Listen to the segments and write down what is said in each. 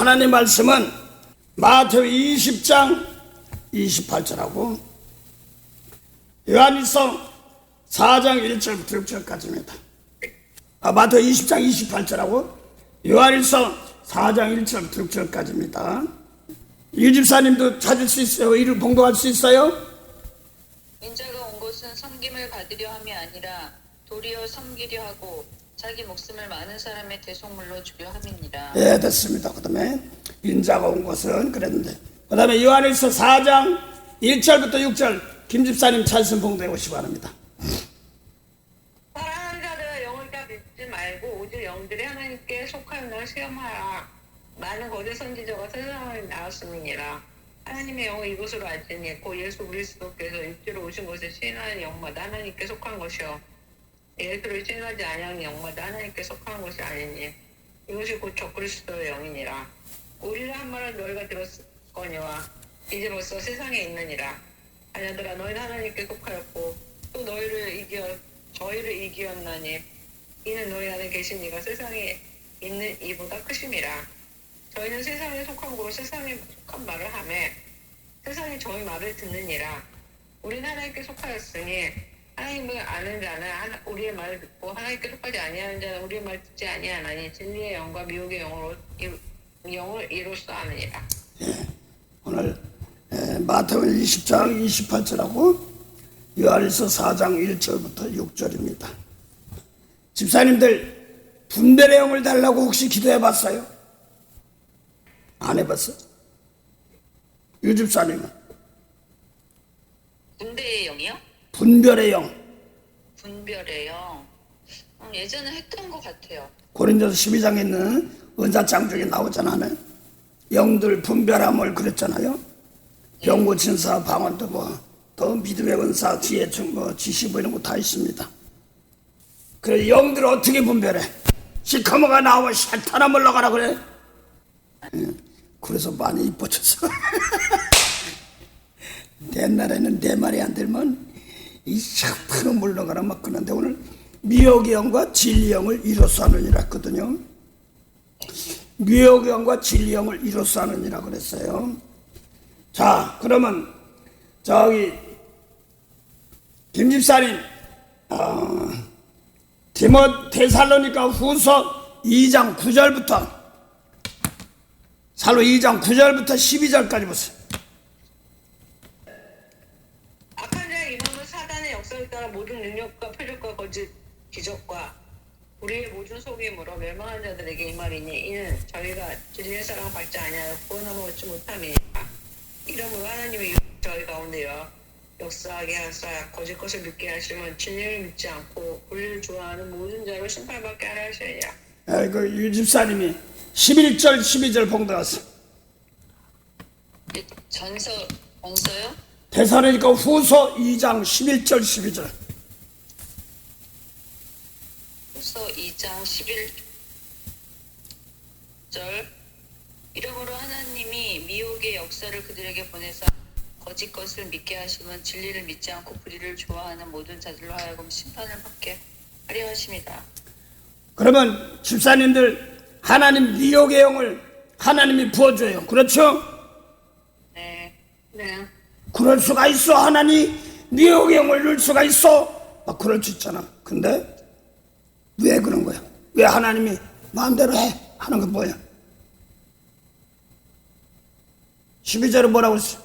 하나님 말씀은 마태복음 20장 28절하고 요한일서 4장 1절부터 6절까지입니다. 마태복음 20장 28절하고 요한일서 4장 1절부터 6절까지입니다. 유 집사님도 찾을 수 있어요? 이를 봉독할 수 있어요? 인자가 온 것은 섬김을 받으려 함이 아니라 도리어 섬기려 하고 자기 목숨을 많은 사람의 대속물로 주려 함이니라. 예, 됐습니다. 그 다음에 인자가 온 것은 그랬는데, 그 다음에 요한일서 4장 1절부터 6절 김 집사님 찬송 봉독해 오시기 바랍니다. 사랑하는 자들아, 영을 다 믿지 말고 오직 영들이 하나님께 속하였나 시험하라. 많은 거짓 선지자가 세상에 나왔음이니라. 하나님의 영을 이것으로 알지니 곧 예수 그리스도께서 육지로 오신 것을 시인하는 영마다 하나님께 속한 것이요 예수를 시인하지 아니하는 영마다 하나님께 속한 것이 아니니 이것이 곧 적그리스도의 영이니라. 우리를 한 말은 너희가 들었거니와 이제 벌써 세상에 있느니라. 아냐들아, 너희는 하나님께 속하였고 또 저희를 이기었나니 이는 너희 안에 계신 이가 세상에 있는 이보다 크심이라. 저희는 세상에 속한 고 세상에 속한 말을 하며 세상이 저희 말을 듣느니라. 우리는 하나님께 속하였으니 하나님을 아는 자는 우리의 말을 듣고 하나님께 속하지 아니하는 자는 우리의 말을 듣지 아니하나니 진리의 영과 미혹의 영을 이로써 아느니라. 예, 오늘 마태복음 20장 28절하고 요한일서 4장 1절부터 6절입니다. 집사님들 분별의 영을 달라고 혹시 기도해 봤어요? 안 해봤어? 유 집사님은? 분배의 영이요? 분별의 영. 분별의 영. 예전에 했던 것 같아요. 고린도서 12장에 있는 은사장 중에 나오잖아요. 영들 분별함을 그랬잖아요. 병 고친 사, 방언도 더 믿음의 은사, 지혜, 지시 이런 거 다 있습니다. 그래, 영들 어떻게 분별해? 시커머가 나오면 샬타나 물러가라 그래. 그래서 많이 이뻐졌어. 옛날에는 내 말이 안 들면 이 샥프로 물러가라 막 그러는데 오늘 미혹의 영과 진리 영을 이로써 하느니라 했거든요. 미혹의 영과 진리 영을 이로써 하느니라 그랬어요. 자, 그러면 저기 김 집사님 데살로니가 후서 2장 9절부터 살로 2장 9절부터 12절까지 보세요. 악한 자의 임함은 사단의 역사를 따라 모든 능력과 표적과 거짓 기적과 우리의 모든 속임으로 멸망한 자들에게 임하리니 이는 저희가 진리의 사랑을 받지 아니하여 구원함을 얻지 못함이니라. 이러므로 하나님의 저희 가운데요 역사하게 하사 거짓 것을 믿게 하시면 진리를 믿지 않고 불리를 좋아하는 모든 자로 심판받게 하려 하시느니라. 그 유 집사님이 11절 12절 봉독하세요. 전서요? 데살로니가 후서 2장 11절 12절. 후서 2장 11절. 이러므로 하나님이 미혹의 역사를 그들에게 보내사 거짓 것을 믿게 하시면 진리를 믿지 않고 불의를 좋아하는 모든 자들로 하여금 심판을 받게 하려 하십니다. 그러면 집사님들 하나님 미혹의 영을 하나님이 부어줘요. 그렇죠? 네. 네. 그럴 수가 있어. 하나님 미혹의 영을 넣을 수가 있어. 막 그럴 수 있잖아. 근데 왜 그런 거야? 왜 하나님이 마음대로 해? 하는 건 뭐야? 12절은 뭐라고 했어?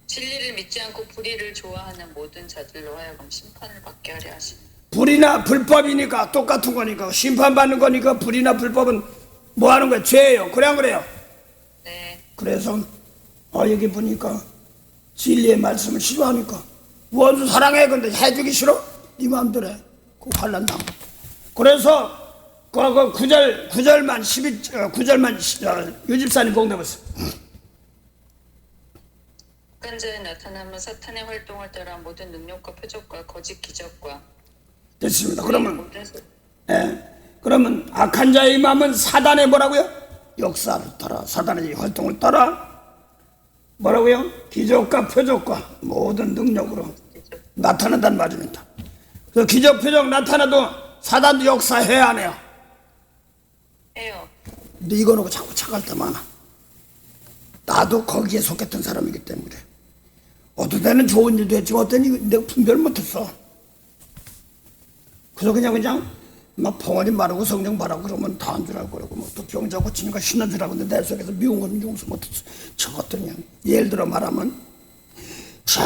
진리를 믿지 않고 불의를 좋아하는 모든 자들로 하여금 심판을 받게 하려 하십니다. 불이나 불법이니까 똑같은 거니까 심판받는 거니까 불이나 불법은 뭐 하는 거야? 죄예요. 그래 안 그래요? 네. 그래서 여기 보니까 진리의 말씀을 싫어하니까 원수 사랑해. 근데 해주기 싫어? 네 마음대로 해. 그 환난 당. 그래서 그 9절만 9절만 유 집사님 공대보세요. 악한 자에 나타나면 사탄의 활동을 따라 모든 능력과 표적과 거짓 기적과 됐습니다. 그러면 그러면 악한 자의 마음은 사단의 뭐라고요? 역사를 따라 사단의 활동을 따라 뭐라고요? 기적과 표적과 모든 능력으로 나타난다는 말입니다. 그 기적 표적 나타나도 사단도 역사해야 안 해요? 해요. 근데 이거 놓고 자꾸 착할 때 많아. 나도 거기에 속했던 사람이기 때문에. 어떤 때는 좋은 일도 했지만 어떤 때는 내가 분별 못했어. 그래서 그냥 막 벙어리 말하고 성령 바라고 그러면 다 한 줄 알고 그러고 뭐 또 병자 고치니까 신한 줄 알고 근데 내 속에서 미운 건 용서 못했어. 저것들 그냥 예를 들어 말하면 저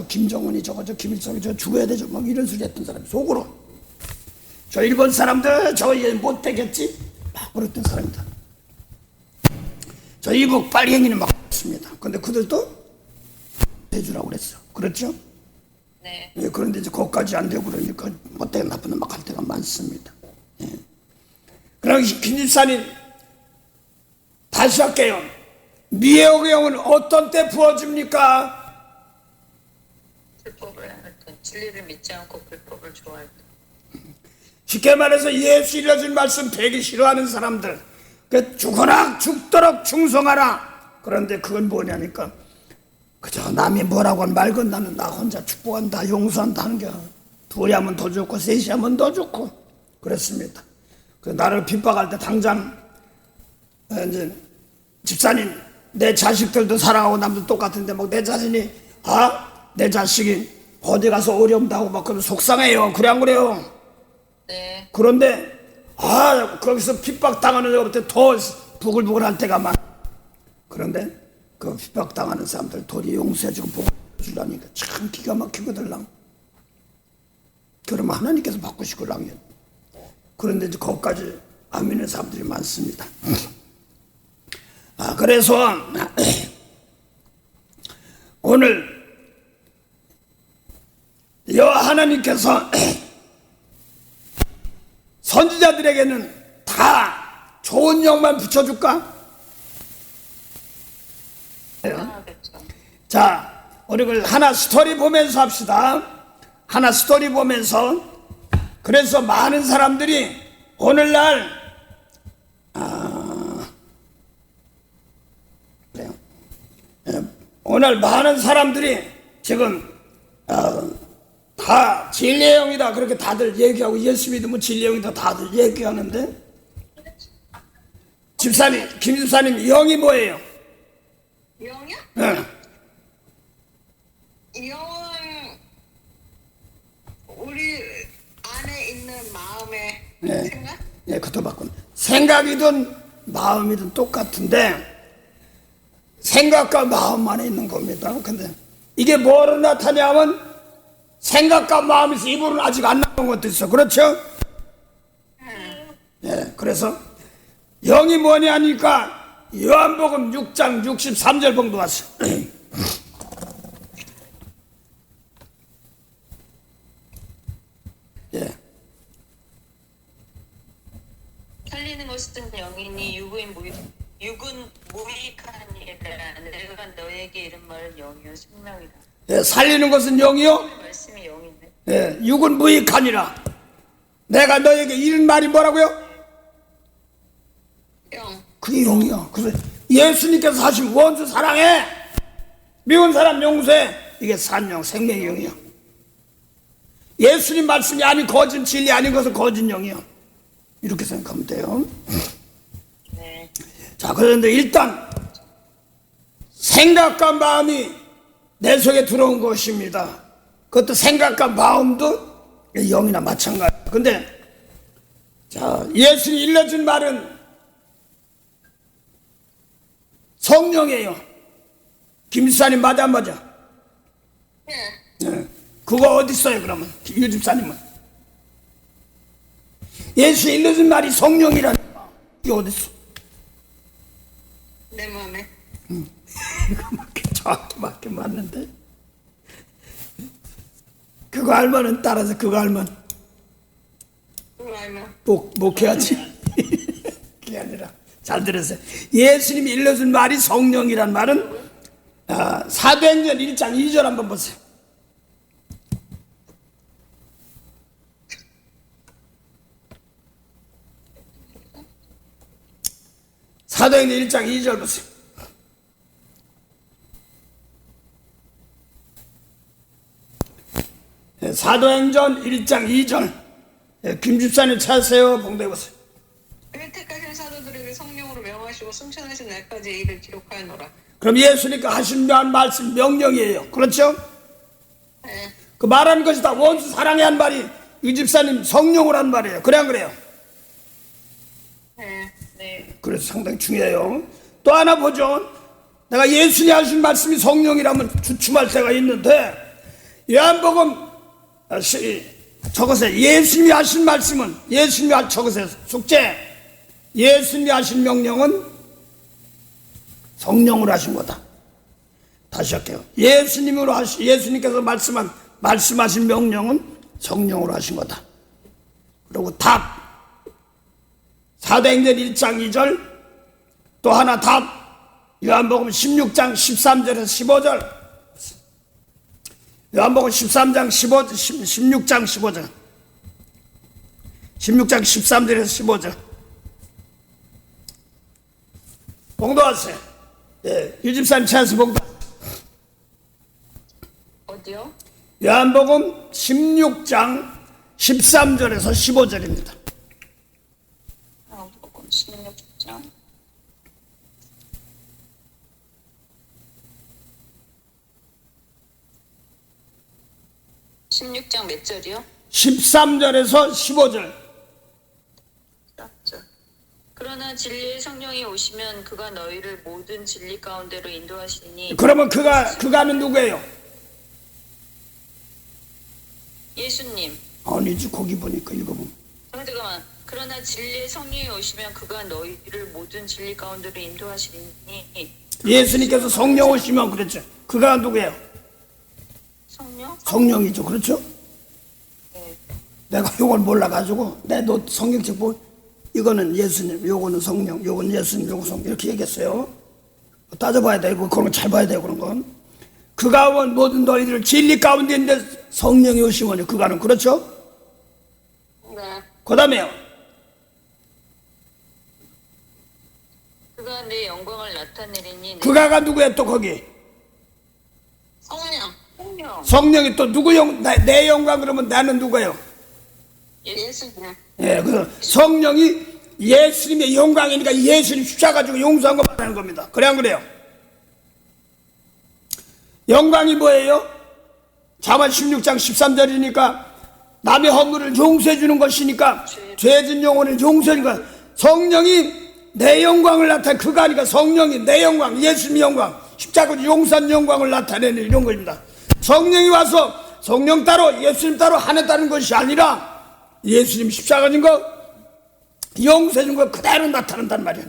김정은이 저 김일성이 저 죽어야 되죠 막 이런 소리 했던 사람이 속으로 저 일본 사람들 저 얘 못되겠지 막 그랬던 사람이다. 저 이북 빨갱이는 막 했습니다. 근데 그들도 해주라고 그랬어. 그렇죠? 네. 예, 그런데 이제 거기까지 안 되고 그러니까 못되게 나쁜 놈 막 할 때가 많습니다. 예. 그럼 김집사님 다시 할게요. 미혹의 영은 어떤 때 부어줍니까? 불법을 할 때, 진리를 믿지 않고 불법을 좋아할 때. 쉽게 말해서 예수 일러준 말씀 배기 싫어하는 사람들 그 죽도록 충성하라. 그런데 그건 뭐냐니까 그저 남이 뭐라고 하면 말 건나는 나 혼자 축복한다 용서한다 하는 게 둘이 하면 더 좋고 셋이 하면 더 좋고 그렇습니다. 그 나를 핍박할 때 당장 이제 집사님 내 자식들도 사랑하고 남도 똑같은데 막 내 자신이 내 자식이 어디 가서 어려움도 하고 막 그러면 속상해요. 그래 안 그래요? 네. 그런데 거기서 핍박당하는 사람한테 더 부글부글할 때가 많아. 그런데 그 핍박당하는 사람들 도리 용서해주고 복주려니까 참 기가 막히거들랑. 그러면 하나님께서 바꾸시고랑요. 그런데 이제 거기까지 안 믿는 사람들이 많습니다. 그래서 오늘 여호와 하나님께서 선지자들에게는 다 좋은 영만 붙여줄까? 그렇죠. 자, 우리 그걸 하나 스토리 보면서 합시다. 하나 스토리 보면서. 그래서 많은 사람들이 오늘날 그래요. 오늘 많은 사람들이 지금 다 진리의 영이다 그렇게 다들 얘기하고 예수 믿으면 진리의 영이다 다들 얘기하는데 집사님, 김 집사님 영이 뭐예요? 영이요? 네. 영은 우리 안에 있는 마음의 네. 생각? 네, 그것도 바꾼. 생각이든 마음이든 똑같은데 생각과 마음 안에 있는 겁니다. 근데 이게 뭐로 나타냐면 생각과 마음에서 입으로는 아직 안 나온 것도 있어. 그렇죠? 네, 그래서 영이 뭐냐니까 요한복음 6장 63절 봉도 왔어. 예. 살리는 것은 영이니 육은 무익하니라. 내가 너에게 이른 말은 영이요 생명이라. 예, 살리는 것은 영이요. 말씀이 영인데. 예, 육은 무익하니라. 내가 너에게 이런 말이 뭐라고요? 영. 그게 영이야. 그래서 예수님께서 하신 원수 사랑해, 미운 사람 용서해. 이게 산영, 생명의 영이야. 예수님 말씀이 아닌 거짓 진리 아닌 것은 거짓 영이야. 이렇게 생각하면 돼요. 네. 자, 그런데 일단 생각과 마음이 내 속에 들어온 것입니다. 그것도 생각과 마음도 영이나 마찬가지. 근데 자, 예수님이 일러준 말은 성령이에요. 김집사님 맞아 안 맞아? 네. 네. 그거 어디 있어요 그러면? 유 집사님은 예수 일러준 말이 성령이라니까. 이게 어디 있어? 내 마음에. 정확히 맞게 맞는데 그거 알면은 따라서 그거 알면 그거 알면. 목해야지. 그게 아니라 잘 들으세요. 예수님이 일러준 말이 성령이란 말은 사도행전 1장 2절 한번 보세요. 사도행전 1장 2절 보세요. 사도행전 1장 2절. 김집사님 찾으세요. 봉대해 보세요. 택하신 사도들에게 하시고 승천하신 날까지 이를 기록하노라. 그럼 예수님께 하신 말씀 명령이에요. 그렇죠? 네. 그 말하는 것이 다 원수 사랑해 한 말이 이 집사님 성령으로 한 말이에요. 그래 안 그래요? 네. 네. 그래서 상당히 중요해요. 또 하나 보죠. 내가 예수님이 하신 말씀이 성령이라면 주춤할 때가 있는데 요한복음 적으세요. 예수님이 하신 말씀은 예수님이 적으세요. 숙제. 예수님이 하신 명령은 성령으로 하신 거다. 다시 할게요. 예수님께서 말씀하신 명령은 성령으로 하신 거다. 그리고 답. 사도행전 1장 2절. 또 하나 답. 요한복음 16장 13절에서 15절. 요한복음 16장 15절. 16장 13절에서 15절. 봉도하세요. 예, 유집사님 찬스 봉도. 어디요? 요한복음 16장 13절에서 15절입니다. 요한복음 16장 16장 몇 절이요? 13절에서 15절. 그러나 진리의 성령이 오시면 그가 너희를 모든 진리 가운데로 인도하시니. 그러면 그가는 누구예요? 예수님. 아니지, 거기 보니까 읽어보면. 잠깐만. 그러나 진리의 성령이 오시면 그가 너희를 모든 진리 가운데로 인도하시니. 예수님께서 성령 오시면 그랬죠. 그가 누구예요? 성령? 성령이죠. 그렇죠? 네. 내가 이걸 몰라가지고 너 성경책 이거는 예수님, 요거는 성령, 요건 예수님, 요거 성령 이렇게 얘기했어요. 따져봐야 되고 그런 거 잘 봐야 되고 그런 건. 그가 온 모든 너희들을 진리 가운데 있는데 성령이 오시면요. 그가는 그렇죠? 네. 그 다음에요. 그가 내 영광을 나타내리니. 그가가 누구예요? 또 거기 성령. 성령. 성령이 또 누구 내 영광 그러면 나는 누구예요? 예수님. 예, 그래서 성령이 예수님의 영광이니까 예수님 십자가 가지고 용서한 거 말하는 겁니다. 그래 안 그래요? 영광이 뭐예요? 잠언 16장 13절이니까 남의 허물을 용서해 주는 것이니까 죄진 영혼을 용서해 주는 것. 성령이 내 영광을 나타내. 그가 아니까 성령이 내 영광, 예수님의 영광, 십자가 용서한 영광을 나타내는 이런 것입니다. 성령이 와서 성령 따로 예수님 따로 하나 따른 것이 아니라 예수님 십자가 진 거 용서해 준 거 그대로 나타난단 말이에요.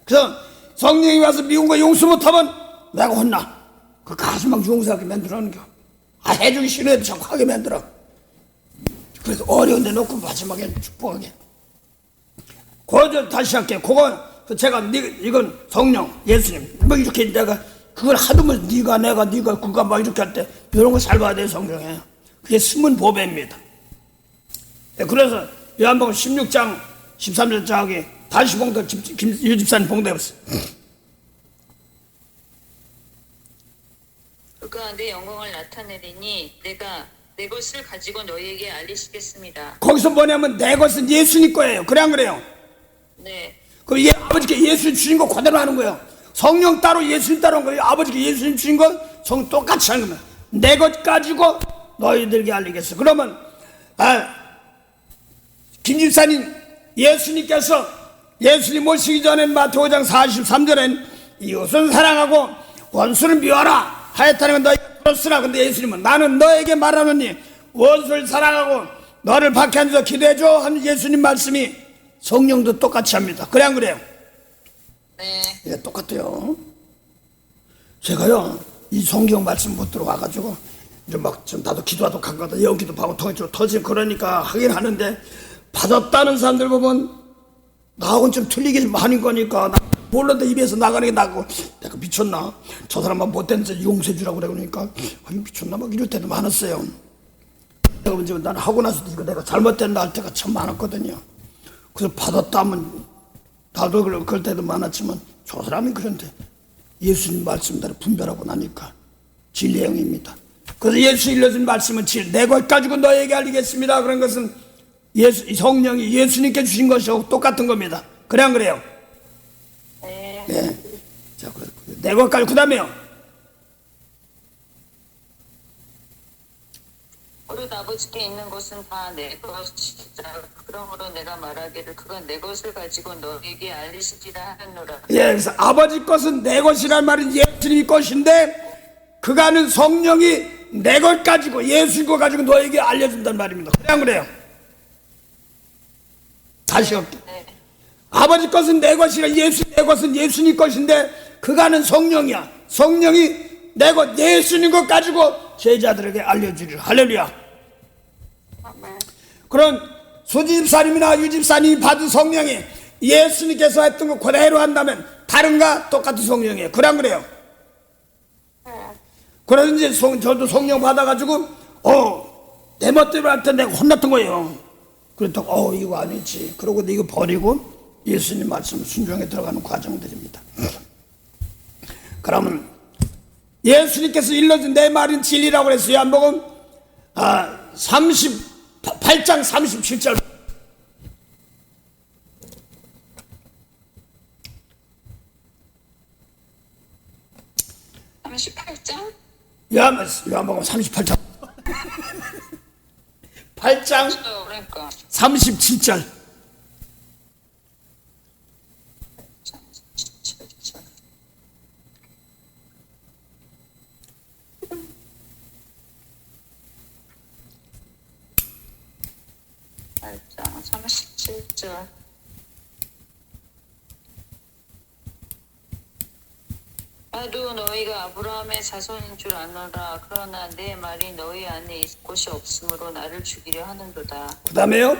그래서 성령이 와서 미운 거 용서 못하면 내가 혼나. 그 가슴막 용서하게 만들어놓는 거. 해주기 싫어해도 자꾸 하게 만들어. 그래서 어려운데 놓고 마지막에 축복하게. 그거 다시 할게. 그거 제가 이건 성령 예수님 뭐 이렇게 내가 그걸 하도면 네가 내가 그가 막 이렇게 할 때 이런 거 잘 봐야 돼요. 성경에. 그게 숨은 보배입니다. 그래서 요한복음 16장 13절 저기 다시 봉도 유 집사님 봉도해봤어요. 그가 내 영광을 나타내리니 내가 내 것을 가지고 너희에게 알리시겠습니다. 거기서 뭐냐면 내 것은 예수님 거예요. 그래 안 그래요? 네. 그럼 아버지께 예수님 주신 거 그대로 하는 거예요. 성령 따로 예수님 따로 한 거예요. 아버지께 예수님 주신 거 성 똑같이 하는 겁니다. 내 것 가지고 너희들에게 알리겠어. 그러면 김 집사님 예수님께서 예수님 모시기 전에 마태오 5장 43절엔 이웃은 사랑하고 원수를 미워하라 하였다는 건 너희가 들었으나 근데 예수님은 나는 너에게 말하노니 원수를 사랑하고 너를 박해하면서 기도해줘 하는 예수님 말씀이 성령도 똑같이 합니다. 그래 안 그래요? 네. 예, 똑같아요. 제가요 이 성경 말씀 못 들어와가지고 이제 막 좀 나도 기도하도 간거든 연기도 하고 터지 그러니까 하긴 하는데 받았다는 사람들 보면 나하고는 좀 틀리길 하는 거니까 나 몰라도 입에서 나가는 게 나고 내가 미쳤나? 저 사람만 못됐는데 용서해 주라고 그러니까 아니 미쳤나? 막 이럴 때도 많았어요. 내가 이제 나는 하고 나서도 이거 내가 잘못됐나 할 때가 참 많았거든요. 그래서 받았다 하면 나도 그럴 때도 많았지만 저 사람이 그런데 예수님 말씀대로 분별하고 나니까 진리의 영입니다. 그래서 예수 일러준 말씀은 내 것 가지고 너에게 알리겠습니다. 그런 것은 성령이 예수님께 주신 것이고 똑같은 겁니다. 그래 안 그래요? 네. 예. 자, 내 것까지 그 다음에요. 오롯 아버지께 있는 것은 다 내 것이다. 그러므로 내가 말하기를 그건 내 것을 가지고 너에게 알리시리라 하노라. 예, 그래서 아버지 것은 내 것이란 말은 예수님이 것인데 그가는 성령이 내 것 가지고 예수님 것 가지고 너에게 알려준단 말입니다. 그냥 그래요. 다시 할게요. 네. 아버지 것은 내 것이라 내 것은 예수님 것인데 그가는 성령이야. 성령이 내 것 예수님 것 가지고 제자들에게 알려주리라. 할렐루야. 아멘. 그런 소집사님이나 유집사님이 받은 성령이 예수님께서 했던 거 그대로 한다면 다른가? 똑같은 성령이에요. 그냥 그래요. 그래서 이제 저도 성령 받아가지고 내 멋대로 할 때 내가 혼났던 거예요. 그랬다가 이거 아니지. 그러고 이거 버리고 예수님 말씀 순종에 들어가는 과정들입니다. 그러면 예수님께서 일러준 내 말은 진리라고 그랬어요. 요한복음 38장 37절. 38장? 요한복음 38장 8장 그러니까 37절. 37절. 8장 37절. 나도 너희가 아브라함의 자손인 줄 아노라. 그러나 내 말이 너희 안에 있을 곳이 없으므로 나를 죽이려 하는도다. 그 다음에요.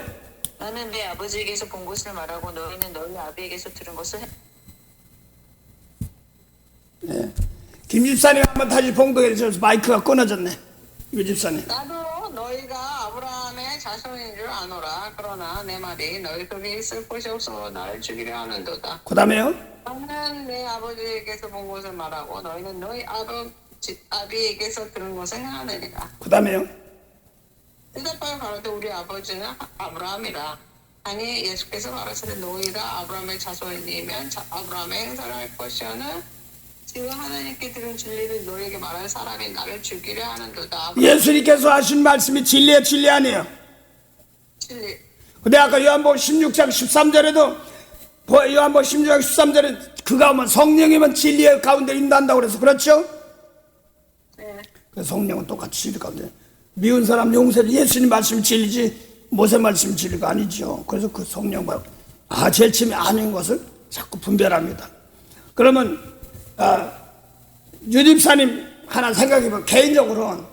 나는 내 아버지에게서 본 것을 말하고 너희는 너희 아비에게서 들은 것을 김 집사님 한번 다시 봉독해 주셔서 마이크가 끊어졌네. 유 집사님. 나도 너희가 아브라함의 자손인 줄 아노라. 그러나 내 말이 너희 속에 있을 곳이 없어 나를 죽이려 하는도다. 그 다음에요. 나는 내 아버지에게서 본 것을 말하고 너희는 너희 아비에게서 들은 것을 행하느니라. 그 다음에요. 대답하여 가로되 우리 아버지는 아브라함이라. 아니 예수께서 가라사대 너희가 아브라함의 자손이면 아브라함의 행사를 할 것이오는 지금 하나님께 들은 진리를 너희에게 말할 사람이 나를 죽이려 하는도다. 예수님께서 하신 말씀이 진리예요, 진리 아니에요? 진리. 근데 아까 요한복음 16장 13절에도 요한복음 16장 13절에 그가 오면 성령이면 진리의 가운데 인도한다고 그래서 그렇죠? 네. 그 성령은 똑같이 진리 가운데 미운 사람 용서를 예수님 말씀이 진리지 모세 말씀이 진리가 아니죠. 그래서 그 성령과 제일침이 아닌 것을 자꾸 분별합니다. 그러면 유집사님 하나 생각해보면 개인적으로는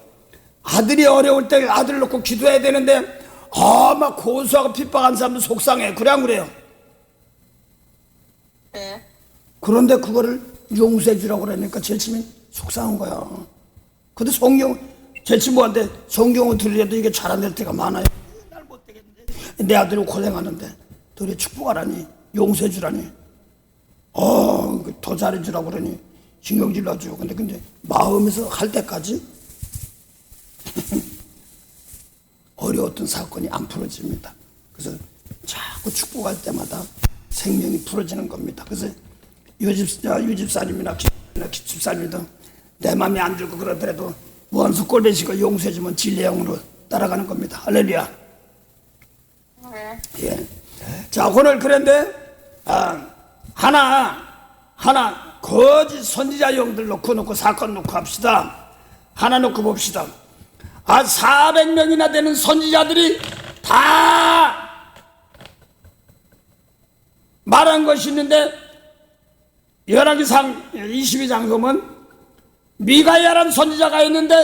아들이 어려울 때 아들을 놓고 기도해야 되는데 막 고소하고 핍박한 사람도 속상해. 그래 안 그래요? 네. 그런데 그거를 용서해 주라고 그러니까 제일침이 속상한 거야. 근데 제일침부한테 성경을 들으려도 이게 잘 안 될 때가 많아요. 날 못 되겠는데 내 아들이 고생하는데 너희 축복하라니 용서해 주라니 더 잘해 주라고 그러니 신경질 나죠. 근데 마음에서 할 때까지 어려웠던 사건이 안 풀어집니다. 그래서 자꾸 축복할 때마다 생명이 풀어지는 겁니다. 그래서 유집사님이나 기집사님도 내 마음에 안 들고 그러더라도 원수 꼴배시고 용서해주면 진리형으로 따라가는 겁니다. 할렐루야. 네. 예. 자, 오늘 그런데 하나 거짓 선지자 영들 놓고 사건 놓고 합시다. 하나 놓고 봅시다. 400명이나 되는 선지자들이 다 말한 것이 있는데 열왕기상 22장 보면 미가야라는 선지자가 있는데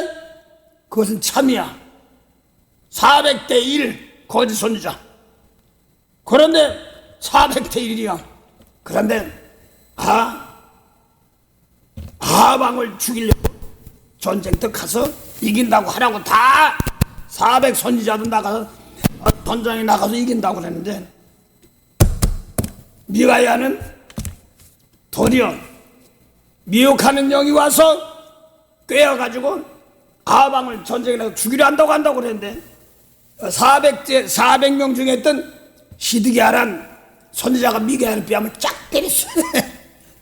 그것은 참이야. 400대 1 거짓 선지자. 그런데 400대 1이야. 그런데 아방을 죽이려고 전쟁터 가서 이긴다고 하라고 다 400 선지자도 나가서 전장에 나가서 이긴다고 그랬는데 미가야는 도리어 미혹하는 영이 와서 꿰어가지고 아방을 전쟁에 나가서 죽이려 한다고 그랬는데 400명 중에 있던 시드기야란 선지자가 미가야를 뺨을 쫙 때렸어요.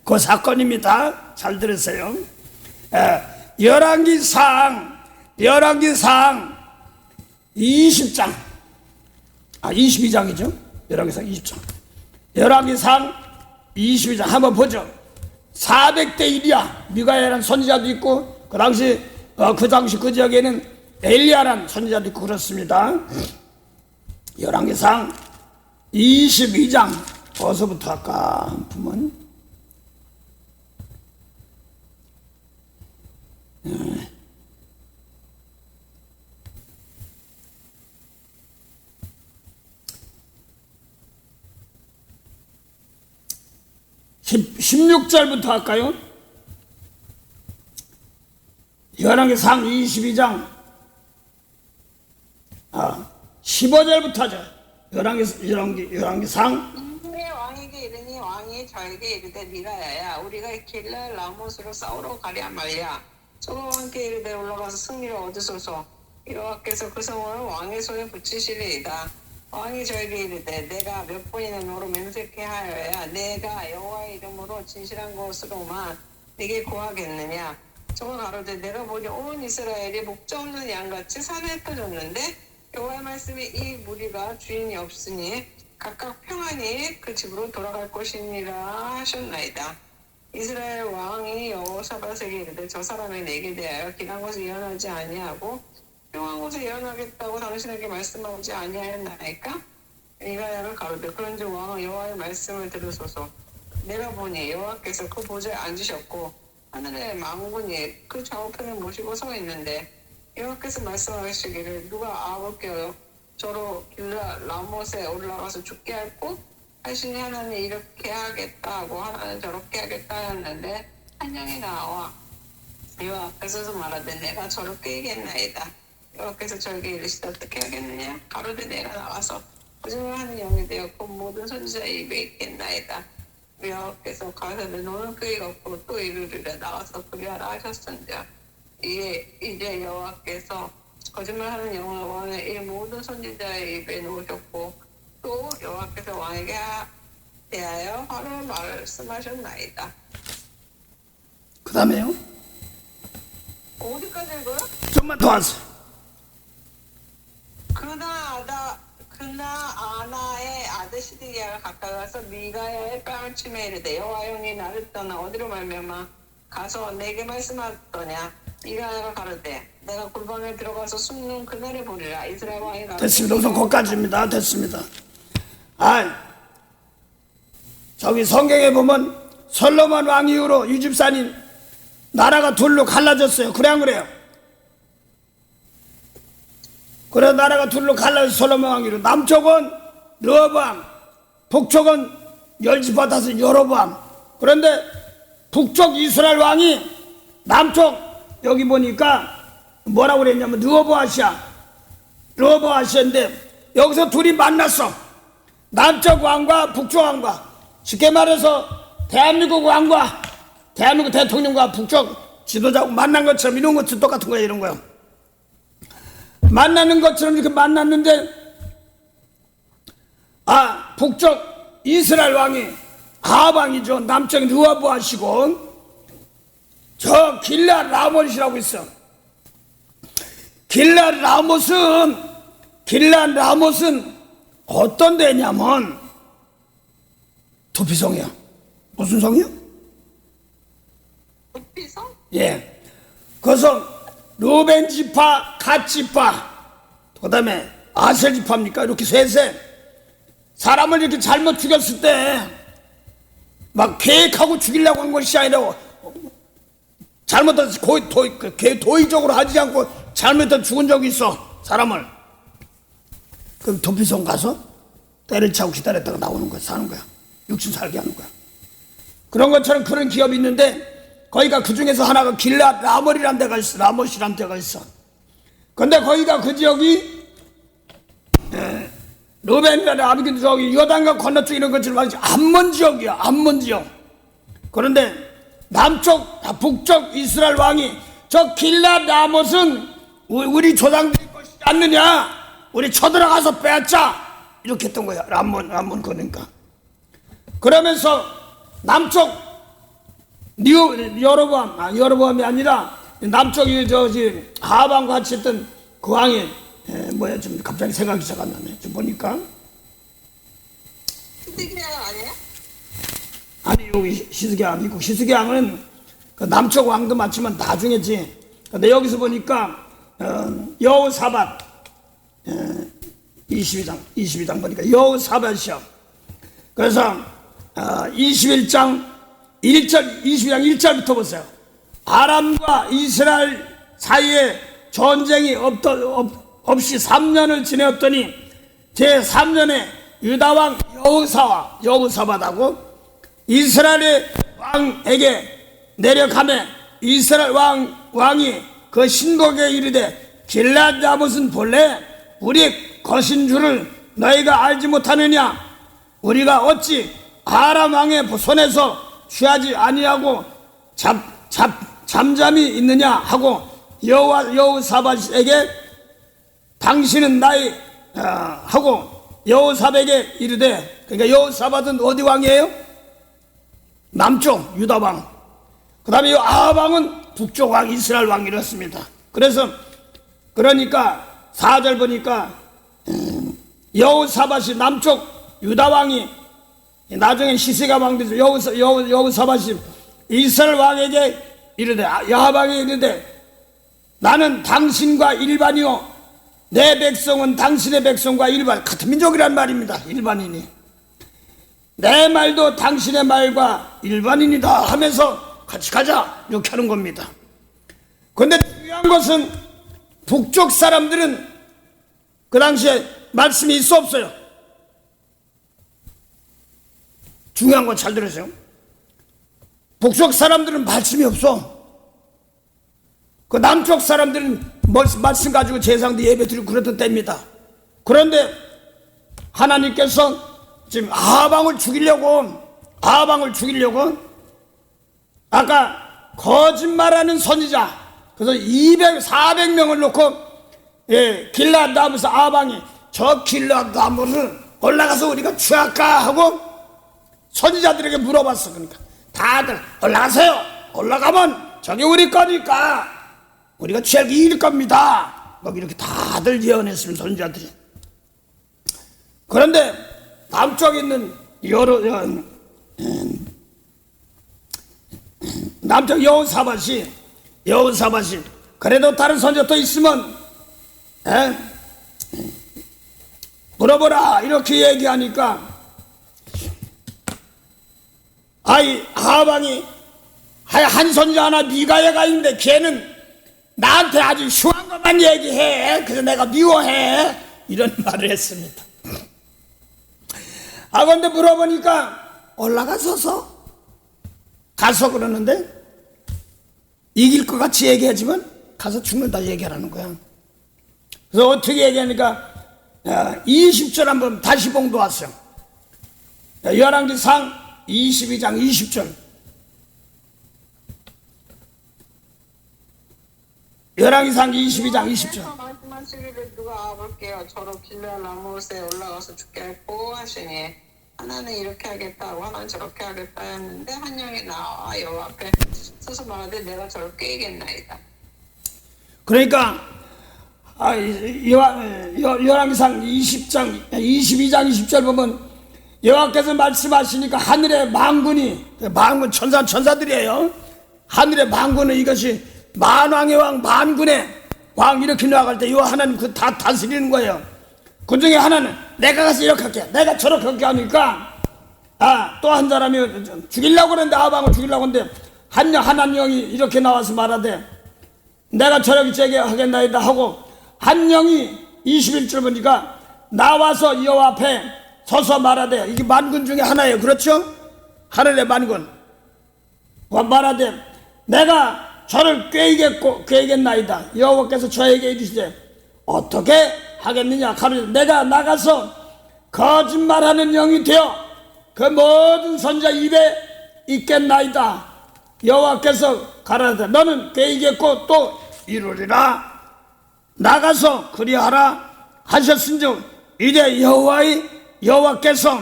그 사건입니다. 잘 들으세요. 열왕기상 20장 22장이죠. 열왕기상 20장. 열왕기상 22장 한번 보죠. 400대 1이야. 미가야라는 선지자도 있고 그 당시 그 지역에는 엘리야라는 선지자도 있고 그렇습니다. 열왕기상 22장 어서부터 할까 보면 16절부터 할까요? 열왕기상 22장 15절부터 하죠. 열왕기상 내 왕에게 이르니 왕이 저에게 이르되 미가야야 우리가 길랄 라못으로 싸우러 가랴 말랴. 저가 왕께 이르되 올라가서 승리를 얻으소서. 여호와께서 그 성을 왕의 손에 붙이시리이다. 왕이 저에게 이르되 내가 몇 번이나 너로 맹세케 하여야 내가 여호와의 이름으로 진실한 것으로만 네게 구하겠느냐. 저가 가로되 내가 보니 온 이스라엘이 목자 없는 양같이 산에 흩어졌는데 여호와의 말씀이 이 무리가 주인이 없으니 각각 평안히 그 집으로 돌아갈 것이니라 하셨나이다. 이스라엘 왕이 여호사밧에게 이르되 저 사람이 내게 대하여 길한 것을 예언하지 아니하고 흉한 것을 예언하겠다고 당신에게 말씀하지 아니하였나이까? 미가야가 가로되 그런즉 왕은 여호와의 말씀을 들으소서. 내가 보니 여호와께서 그 보좌에 앉으셨고 하늘의 만군이 그 좌우편을 모시고 서 있는데 여호와께서 말씀하시기를 누가 아합께 저로 길라 라못에 올라가서 죽게 할꼬? 하시니 하나는 이렇게 하겠다 하고 하나는 저렇게 하겠다 하였는데 한 영이 나와 여호와께서 말하되 내가 저렇게 하겠나이다. 여호와께서 저에게 이르시되 어떻게 하겠느냐? 가로되 내가 나가서 거짓말하는 영이 되어 곧 모든 선지자의 입에 있겠나이다. 여호와께서 가로되 너는 그의 없고 또 이르리라 나가서 그리하라 하셨은즉 이제 여호와께서 거짓말하는 영을 왕의 이 모든 선지자의 입에 놓으셨고 또 여호와께서 왕에게 대하여 바로 말씀하셨나이다. 그 다음에요. 어디까지 읽어요? 좀만 더 하세요. 그나아나의 아들 시드기야가 가까이 가서 미가야의 뺨을 치매 이르되 여호와 영이 나를 떠나 어디로 말미암아 가서 내게 말씀하더냐. 미가야가 가로되 내가 골방에 들어가서 숨는 그날에 보리라. 이스라엘 왕이 가로되 됐습니다. 우선 거기까지입니다. 됐습니다. 저기 성경에 보면 솔로몬 왕 이후로 이 집사님 나라가 둘로 갈라졌어요. 그래 안 그래요? 그래 나라가 둘로 갈라져 솔로몬 왕 이후로 남쪽은 르호보암, 북쪽은 열지파 다스 여로보암. 그런데 북쪽 이스라엘 왕이 남쪽 여기 보니까 뭐라고 그랬냐면 르호보아시아인데 여기서 둘이 만났어. 남쪽 왕과 북쪽 왕과 쉽게 말해서 대한민국 왕과 대한민국 대통령과 북쪽 지도자하고 만난 것처럼 이런 것도 똑같은 거야. 이런 거야. 만나는 것처럼 이렇게 만났는데 북쪽 이스라엘 왕이 아합 왕이죠. 남쪽 르호보아시고 저 길랏 라못이라고 있어. 길랏 라못은 어떤 데냐면 두피성이야. 무슨 성이요? 두피성? 예. 그래서 루벤 지파, 갓 지파, 그 다음에 아셀 지파입니까? 이렇게 셋에 사람을 이렇게 잘못 죽였을 때 막 계획하고 죽이려고 한 것이 아니라 잘못해서 도의적으로 하지 않고 잘못해서 죽은 적이 있어. 사람을. 그럼 도피성 가서 때를 차고 기다렸다가 나오는 거야. 사는 거야. 육신 살게 하는 거야. 그런 것처럼 그런 기업이 있는데 거기가 그 중에서 하나가 길랏 라못이라는 데가 있어. 라못이라는 데가 있어. 근데 거기가 그 지역이 르벤이라는 아비기 저기 요단강 건너쪽 이런 것처럼 암몬 지역이야. 암몬 지역. 그런데 남쪽, 북쪽 이스라엘 왕이 저 길랏 라못은 우리 조상들이 것이지 않느냐? 우리 쳐들어가서 빼앗자. 이렇게 했던 거야. 암몬 그러니까. 그러면서 남쪽 여로보암이 아니라 남쪽이 하방 같이 했던 그 왕이 뭐야, 좀 갑자기 생각이 잘 안 나네. 좀 보니까 히스기야 아니야? 아니, 여기 히스기야이고, 히스기야는 그 남쪽 왕도 맞지만 나중에지. 근데 여기서 보니까 여호사밧 22장 보니까 여호사밧이요. 그래서 22장 1절부터 보세요. 아람과 이스라엘 사이에 전쟁이 없이 3년을 지내었더니 제3년에 유다왕 여호사밧하고 이스라엘의 왕에게 내려가매 이스라엘 왕이 그 신복에 이르되 길앗 야봇은 본래 우리 것인 줄을 너희가 알지 못하느냐? 우리가 어찌 아람 왕의 손에서 취하지 아니하고 잠잠히 있느냐 하고 여호사밧에게 당신은 나의 하고 여호사밧에게 이르되, 그러니까 여호사밧은 어디 왕이에요? 남쪽 유다 왕. 그 다음에 아합왕은 북쪽 왕 이스라엘 왕이었습니다. 그러니까 4절 보니까 여호사밧이 남쪽 유다 왕이 나중에 시세가 왕 되죠. 여호사밧이 이스라엘 왕에게 이르되, 아합왕에게 이르되, 나는 당신과 일반이요 내 백성은 당신의 백성과 일반, 같은 민족이란 말입니다. 일반인이 내 말도 당신의 말과 일반인이다 하면서 같이 가자 이렇게 하는 겁니다. 그런데 중요한 것은 북쪽 사람들은 그 당시에 말씀이 있어 없어요? 중요한 건 잘 들으세요. 북쪽 사람들은 말씀이 없어. 그 남쪽 사람들은 말씀 가지고 제사장도 예배 드리고 그랬던 때입니다. 그런데 하나님께서 지금 아합왕을 죽이려고 아까 거짓말하는 선지자, 그래서 400명을 놓고 길앗 나무에서 아합왕이 저 길앗 나무를 올라가서 우리가 취할까 하고 선지자들에게 물어봤어. 그러니까 다들 올라가세요. 올라가면 저기 우리 거니까 우리가 취하기 이길 겁니다. 막 이렇게 다들 예언했습니다. 선지자들이. 그런데 남쪽에 있는 남쪽 여호사밧이 그래도 다른 선지자 또 있으면 물어보라 이렇게 얘기하니까 아합왕이 한 선지자 하나 미가야가 있는데 걔는 나한테 아주 흉한 것만 얘기해. 그래서 내가 미워해. 이런 말을 했습니다. 그런데 물어보니까 올라가서 가서 그러는데 이길 것 같이 얘기하지만 가서 죽는다 얘기하라는 거야. 그래서 어떻게 얘기하니까 20절 한번 다시 봉도하세요. 열왕기상 22장 20절. 열왕기상 22장 20절. 말씀하시기를 누가 아볼게요. 저로 길앗 나무에 올라가서 죽게 할고 하시니 하나는 이렇게 하겠다고 하나는 저렇게 하겠다 했는데 한 명이 나와 여호와 앞에 서서 말하되 내가 저를 꾀이겠나이다. 그러니까 열왕기상 22장 20절 보면 여호와께서 말씀하시니까 하늘의 만군 천사들이에요. 하늘의 만군은 이것이 만왕의 왕 만군의 왕 이렇게 나아갈 때 이 하나님 그 다 다스리는 거예요. 그 중에 하나는 내가 가서 이렇게 할게, 내가 저렇게 하니까 또 한 사람이 죽이려고 그랬는데 아합왕을 죽이려고 했는데 한 영이 이렇게 나와서 말하되 내가 저렇게 하겠나이다 하고 한 영이 21절 보니까 나와서 여호와 앞에 서서 말하되, 이게 만군 중에 하나예요. 그렇죠? 하늘의 만군 말하되 내가 저를 꾀이겠나이다. 여호와께서 저에게 이르시되 어떻게 하겠느냐 가로되 내가 나가서 거짓말하는 영이 되어 그 모든 선지자 입에 있겠나이다. 여호와께서 가라사대 너는 꾀이겠고 또 이루리라. 나가서 그리하라 하셨은즉 이제 여호와께서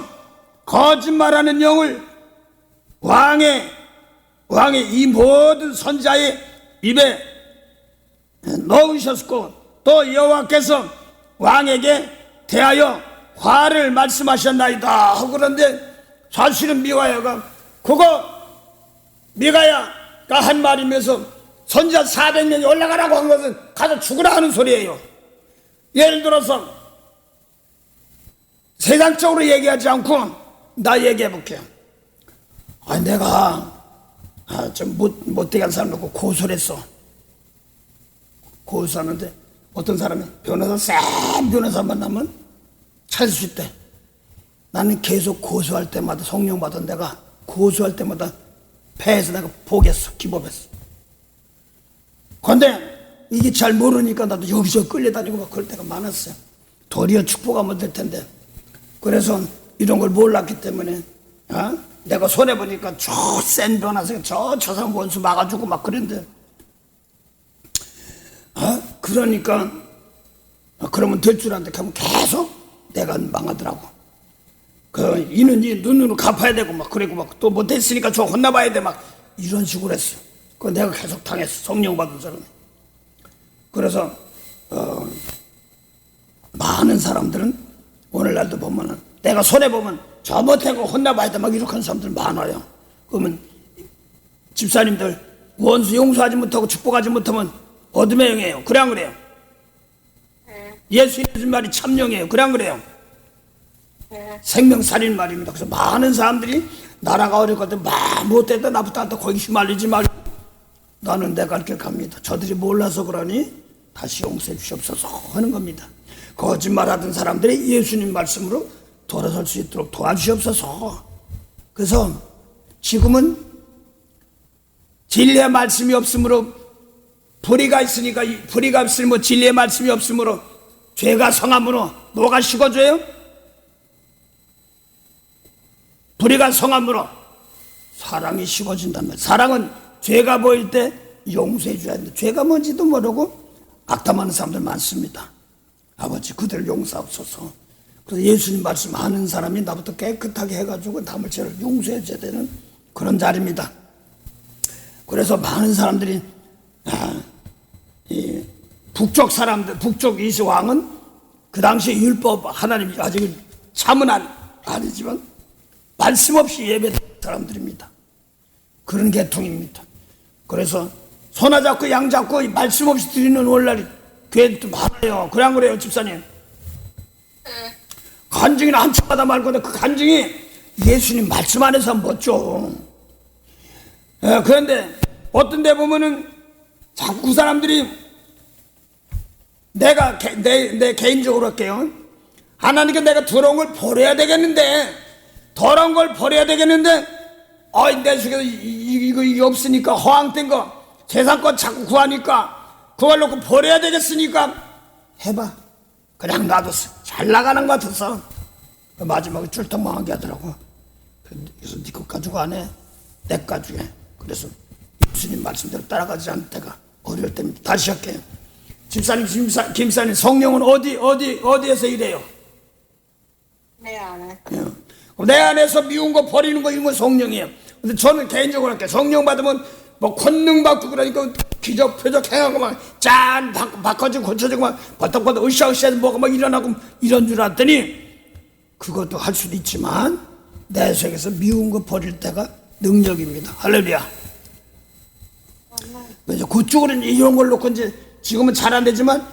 거짓말하는 영을 왕의 왕이 이 모든 선지자의 입에 넣으셨고 또 여호와께서 왕에게 대하여 화를 말씀하셨나이다 하고 그런데 사실은 미가야가 미가야가 한 말이면서 선지자 400명이 올라가라고 한 것은 가서 죽으라 하는 소리예요. 예를 들어서 세상적으로 얘기하지 않고 나 얘기해 볼게요. 내가 좀 못되게 한 사람 놓고 고소를 했어. 고소하는데 어떤 사람이 센 변호사 만나면 찾을 수 있대. 나는 계속 고소할 때마다 성령 받은 내가 고소할 때마다 배에서 내가 보겠어. 기법했어. 그런데 이게 잘 모르니까 나도 여기저기 끌려다니고 막 그럴 때가 많았어요. 도리어 축복하면 될 텐데. 그래서 이런 걸 몰랐기 때문에 내가 손해보니까 저 센 변호사가 저 사람 원수 막아주고 막 그랬는데 그러니까 그러면 될 줄 알았는데 하면 계속 내가 망하더라고. 이는 이 눈으로 갚아야 되고 막 그러고 막 또 못했으니까 저 혼나봐야 돼 막 이런 식으로 했어. 내가 계속 당했어. 성령 받은 사람이. 그래서 많은 사람들은 오늘날도 보면은 내가 손해보면 저 못하고 혼나봐야 돼 막 이렇게 하는 사람들 많아요. 그러면 집사님들 원수 용서하지 못하고 축복하지 못하면 어둠의 영이에요. 그래 안 그래요? 예수님의 말이 참령이에요. 그래 안 그래요? 생명살인 말입니다. 그래서 많은 사람들이 나라가 어렵거든 못했다 나부터 한다 거기 휘말리지 말고 나는 내 갈 길 갑니다. 저들이 몰라서 그러니 다시 용서해 주시옵소서 하는 겁니다. 거짓말하던 사람들이 예수님 말씀으로 돌아설 수 있도록 도와주시옵소서. 그래서 지금은 진리의 말씀이 없으므로 불의가 있으니까 불의가 없으면 진리의 말씀이 없으므로 죄가 성함으로 뭐가 식어져요? 불의가 성함으로 사랑이 식어진다면 사랑은 죄가 보일 때 용서해 줘야 되는데 죄가 뭔지도 모르고 악담하는 사람들 많습니다. 아버지 그들을 용서하옵소서. 그래서 예수님 말씀 아는 사람이 나부터 깨끗하게 해가지고 남을 죄를 용서해 줘야 되는 그런 자리입니다. 그래서 많은 사람들이 이 북쪽 사람들 북쪽 이스왕은 그 당시 율법 하나님이 아직 참은 아니지만 말씀 없이 예배드리는 사람들입니다. 그런 계통입니다. 그래서 소나 잡고 양 잡고 말씀 없이 드리는 오늘날이 교회도 많아요. 그래 안 그래요 집사님? 간증이나 한참마다 말거든 그 간증이 예수님 말씀 안에서 멋져. 그런데 어떤 데 보면은 자꾸 그 사람들이 내 개인적으로 할게요. 하나님께 내가 더러운 걸 버려야 되겠는데 더러운 걸 버려야 되겠는데 내 속에서 이거 없으니까 허황된 거 재산권 자꾸 구하니까 그걸 놓고 버려야 되겠으니까 해봐. 그냥 놔뒀어. 잘 나가는 것 같아서 마지막에 출동망하게 하더라고. 그래서 네 것 가지고 안 해. 내 가지고 해. 그래서 예수님 말씀대로 따라가지 않을 때가 어려울 때입니다. 다시 할게요. 집사님, 김사님 성령은 어디에서 일해요? 내 안에. 내 안에서 미운 거 버리는 거 이런 건 성령이에요. 근데 저는 개인적으로 할게요. 성령 받으면 뭐 권능 받고 그러니까 기적 표적 행하고 막 짠 바꿔지고 고쳐지고 막 버떡버떡 으쌰으쌰 뭐가 막 일어나고 이런 줄 알았더니 그것도 할 수도 있지만 내 속에서 미운 거 버릴 때가 능력입니다. 할렐루야. 이제 그쪽으로는 이런 걸 놓고 이제 지금은 잘 안 되지만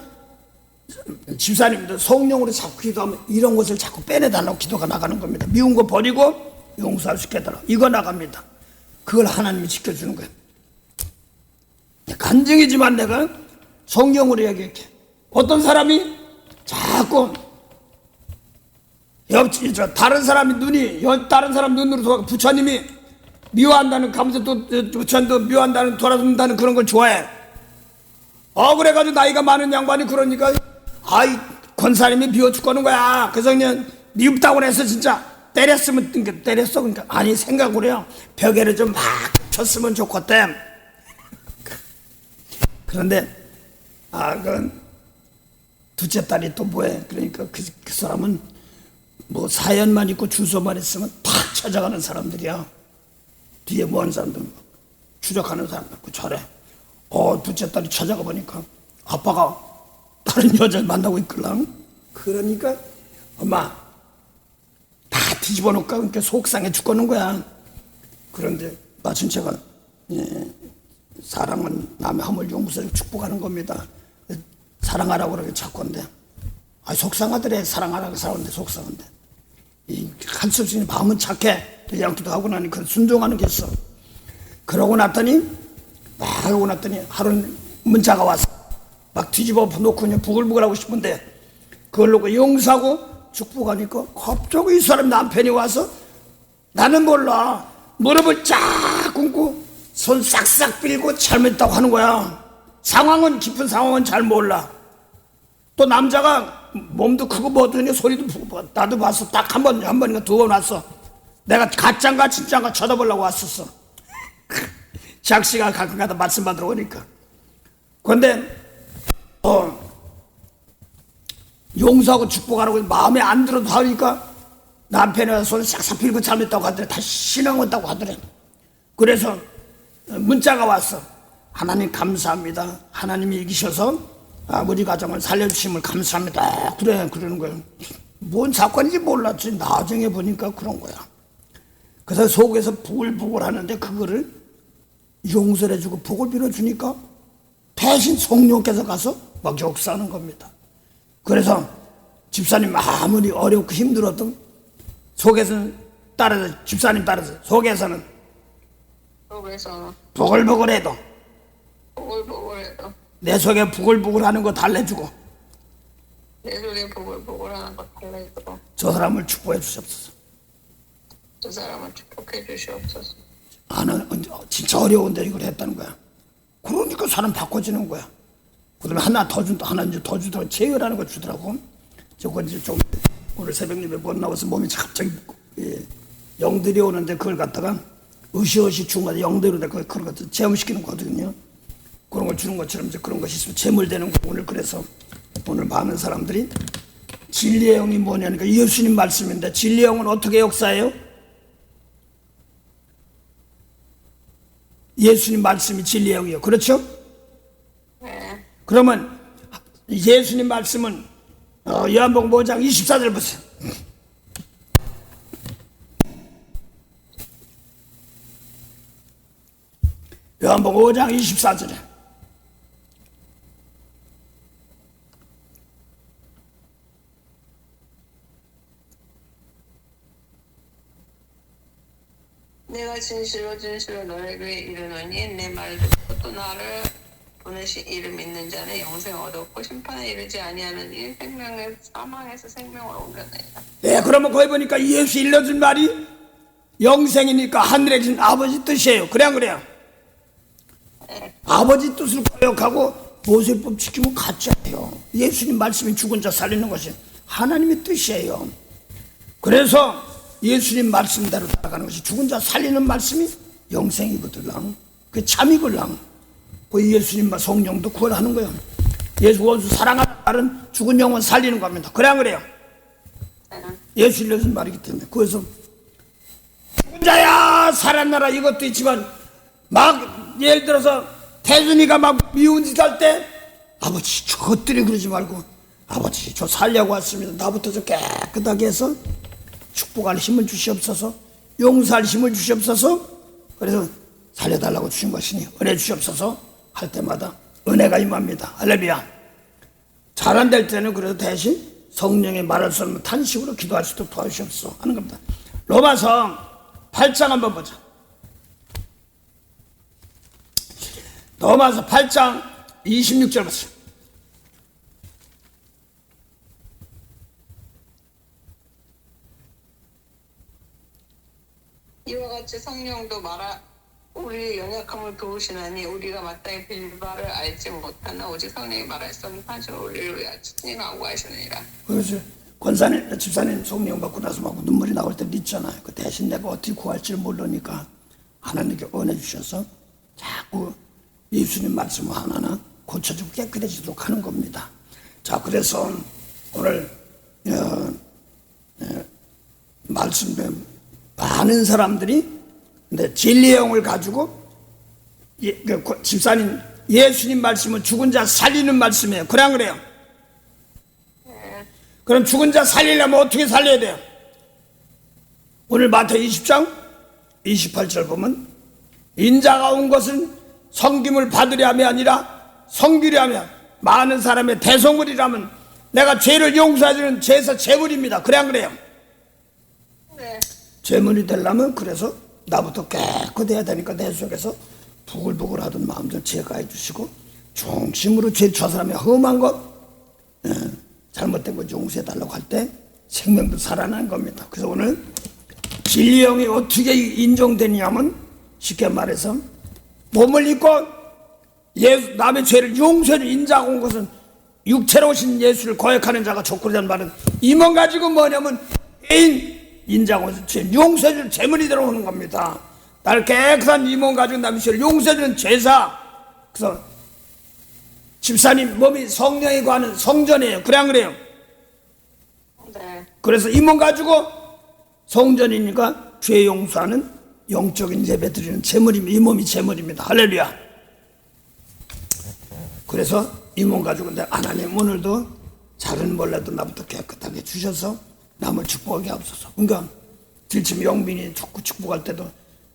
집사님들 성령으로 자꾸 기도하면 이런 것을 자꾸 빼내달라고 기도가 나가는 겁니다. 미운 거 버리고 용서할 수 있게 해달라. 이거 나갑니다. 그걸 하나님이 지켜주는 거예요. 간증이지만 내가 성령으로 얘기할게. 어떤 사람이 자꾸 다른 사람이 다른 사람 눈으로 부처님이 미워한다는 감사 또 부처님도 미워한다는 돌아선다는 그런 걸 좋아해. 그래가지고 나이가 많은 양반이 그러니까 권사님이 미워 죽겠는 거야. 그래서 그냥 미흡다고 해서 진짜 때렸어. 그러니까 아니 생각을 해요. 벽에를 좀 막 쳤으면 좋겠대. 그런데 그 둘째 딸이 또 뭐해? 그러니까 그 사람은 뭐 사연만 있고 주소만 있으면 팍 찾아가는 사람들이야. 뒤에 뭐 하는 사람들 추적하는 사람 그 잘해. 둘째 딸이 찾아가 보니까 아빠가 다른 여자를 만나고 있걸랑. 그러니까 엄마 다 뒤집어 놓을까? 그러니까 속상해 죽겠는 거야. 그런데 마침 제가 사랑은 남의 허물 용서를 축복하는 겁니다. 사랑하라고 그러게 자꾸인데 속상하더래. 사랑하라고 살았는데 속상한데 할 수 없으니 마음은 착해. 양기도 하고 나니 그 순종하는 게 있어. 그러고 났더니 하루는 문자가 왔어. 막 뒤집어 놓고 그냥 부글부글하고 싶은데 그걸 놓고 용서하고 축복하니까 갑자기 이 사람 남편이 와서 나는 몰라 무릎을 쫙 꿇고 손 싹싹 빌고 잘못했다고 하는 거야. 깊은 상황은 잘 몰라. 또 남자가 몸도 크고 뭐더니 소리도 나도 봤어. 딱 한 번인가 두 번 왔어. 내가 가짠가 진짠가 쳐다보려고 왔었어. 작씨가 가끔가다 말씀 받으러 오니까. 그런데 용서하고 축복하라고 마음에 안 들어도 하니까 남편이 손을 싹싹 빌고 잘못했다고 하더래. 다시 신앙 온다고 하더래. 그래서 문자가 왔어. 하나님 감사합니다. 하나님이 이기셔서 우리 가정을 살려주심을 감사합니다. 그러는 거예요. 뭔 사건인지 몰랐지. 나중에 보니까 그런 거야. 그래서 속에서 부글부글 하는데 그거를 용서를 해주고 복을 빌어주니까 대신 성령께서 가서 막 역사하는 겁니다. 그래서 집사님 아무리 어렵고 힘들어도 속에서는 집사님 따라서 속에서는 부글부글해도 내 속에 부글부글하는 거 달래주고 내 속에 보글보글하는 거 달래주고 저 사람을 축복해 주시옵소서. 저 사람을 축복해 주시옵소서. 나는 진짜 어려운데 이걸 했다는 거야. 그러니까 사람 바꿔지는 거야. 그다음에 하나 더 주더라고. 제어라는 거 주더라고. 저거 이제 좀 오늘 새벽 예배 못 나와서 몸이 갑자기 영들이 오는데 그걸 갖다가 으시으시 중간에 영들이 오는데 그런 것들 체험시키는 거거든요. 그런 걸 주는 것처럼 이제 그런 것이 있으면 재물되는 거. 그래서 오늘 많은 사람들이 진리의 영이 뭐냐니까 예수님 말씀인데 진리의 영은 어떻게 역사해요? 예수님 말씀이 진리의 영이에요. 그렇죠? 네. 그러면 예수님 말씀은 요한복음 5장 24절 보세요. 요한복음 5장 24절에 내가 진실로 너에게 이르노니 내 말 듣고 또 나를 보내신 이를 믿는 자는 영생을 얻었고 심판에 이르지 아니하느니 사망에서 생명을 옮겼느니라. 네, 그러면 거기 보니까 예수 일러준 말이 영생이니까 하늘에 계신 아버지 뜻이에요. 그래요. 네. 아버지 뜻을 거역하고 모세법 지키면 가짜예요. 예수님 말씀이 죽은 자 살리는 것이 하나님의 뜻이에요. 그래서 예수님 말씀대로 따라가는 것이 죽은 자 살리는 말씀이 영생이거든. 그 참이걸랑. 그 예수님과 성령도 구원하는 거예요. 예수 원수 사랑하는 말은 죽은 영혼 살리는 겁니다. 그래요. 예수 일러준 말이기 때문에. 그래서 죽은 자야 살았나라 이것도 있지만 막 예를 들어서 태준이가 막 미운 짓 할 때 아버지 저것들이 그러지 말고 아버지 저 살려고 왔습니다. 나부터 저 깨끗하게 해서 축복할 힘을 주시옵소서. 용서할 힘을 주시옵소서. 그래서 살려달라고 주신 것이니 은혜 주시옵소서 할 때마다 은혜가 임합니다. 할렐루야. 잘 안 될 때는 그래도 대신 성령의 말할 수 없는 탄식으로 기도할 수 있도록 도와주시옵소서 하는 겁니다. 로마서 8장 한번 보자. 로마서 8장 26절 보세요. 이와 같이 성령도 우리의 연약함을 도우시나니 우리가 마땅히 빌 바를 알지 못하나 오직 성령이 말할 수 없는 탄식을 우리를 위하여 친히 강구하시느니라. 그렇지. 권사님, 집사님 성령 받고 나서 막 눈물이 나올 때도 있잖아요. 그 대신 내가 어떻게 구할지를 모르니까 하나님께 은혜 주셔서 자꾸 예수님 말씀 하나하나 고쳐주고 깨끗해지도록 하는 겁니다. 자, 그래서 오늘 말씀에 많은 사람들이 근데 진리의 영을 가지고 집사님, 예수님 말씀은 죽은 자 살리는 말씀이에요. 그래 안 그래요? 그럼 죽은 자 살리려면 어떻게 살려야 돼요? 오늘 마태복음 20장 28절 보면 인자가 온 것은 섬김을 받으려 함이 아니라 섬기려 하며 많은 사람의 대속물이라면 내가 죄를 용서해주는 제사 제물입니다. 그래 안 그래요? 네. 제물이 되려면 그래서 나부터 깨끗해야 되니까 내 속에서 부글부글하던 마음들 제거해 주시고 중심으로 저 사람의 험한 것 잘못된 것 용서해 달라고 할 때 생명도 살아나는 겁니다. 그래서 오늘 진리의 영이 어떻게 인정되냐면 쉽게 말해서 몸을 입고 남의 죄를 용서해 인자하고 온 것은 육체로 오신 예수를 거역하는 자가 족구라는 말은 이 몸 가지고 뭐냐면 개인 인자하고 오신 죄 용서해 줄 제물이 들어오는 겁니다. 나를 깨끗한 이 몸 가지고 남의 죄를 용서해 주는 제사. 그래서 집사님 몸이 성령이 거하는 성전이에요. 그래 안 그래요? 네. 그래서 이 몸 가지고 성전이니까 죄 용서하는 영적인 예배 드리는 제물입니다. 이 몸이 제물입니다. 할렐루야. 그래서 이 몸 가지고 내가 하나님 오늘도 잘은 몰라도 나부터 깨끗하게 주셔서 남을 축복하게 하옵소서. 그러니까 질침 영빈이 자꾸 축복할 때도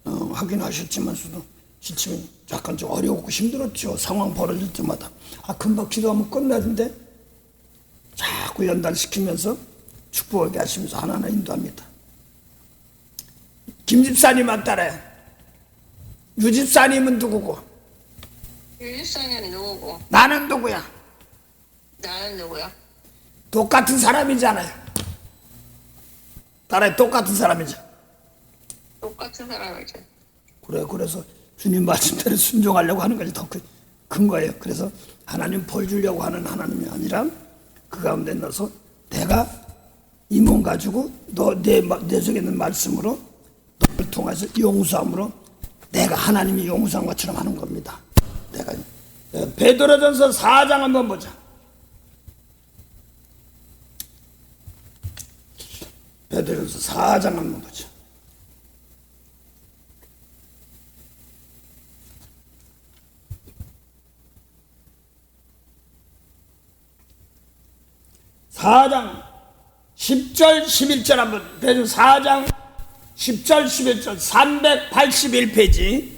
확인하셨지만서도 질침이 약간 좀 어려웠고 힘들었죠. 상황 벌어질 때마다 금방 기도하면 끝나는데 자꾸 연단시키면서 축복하게 하시면서 하나하나 인도합니다. 김 집사님만 따라요. 유 집사님은 누구고? 유집사님은 누구고? 나는 누구야? 나는 누구야? 똑같은 사람이잖아요. 따라요. 똑같은 사람이죠. 똑같은 사람이지. 그래, 그래서 주님 말씀대로 순종하려고 하는 것이 더 큰 거예요. 그래서 하나님 벌 주려고 하는 하나님이 아니라 그 가운데 넣어서 내가 이 몸 가지고 내 속에 있는 말씀으로 너를 통해서 용서함으로 내가 하나님이 용서한 것처럼 하는 겁니다. 내가 베드로전서 4장 한번 보자. 베드로전서 4장 한번 보자. (4장) 10절 11절 한번 베드로 4장 10절 11절 381페이지.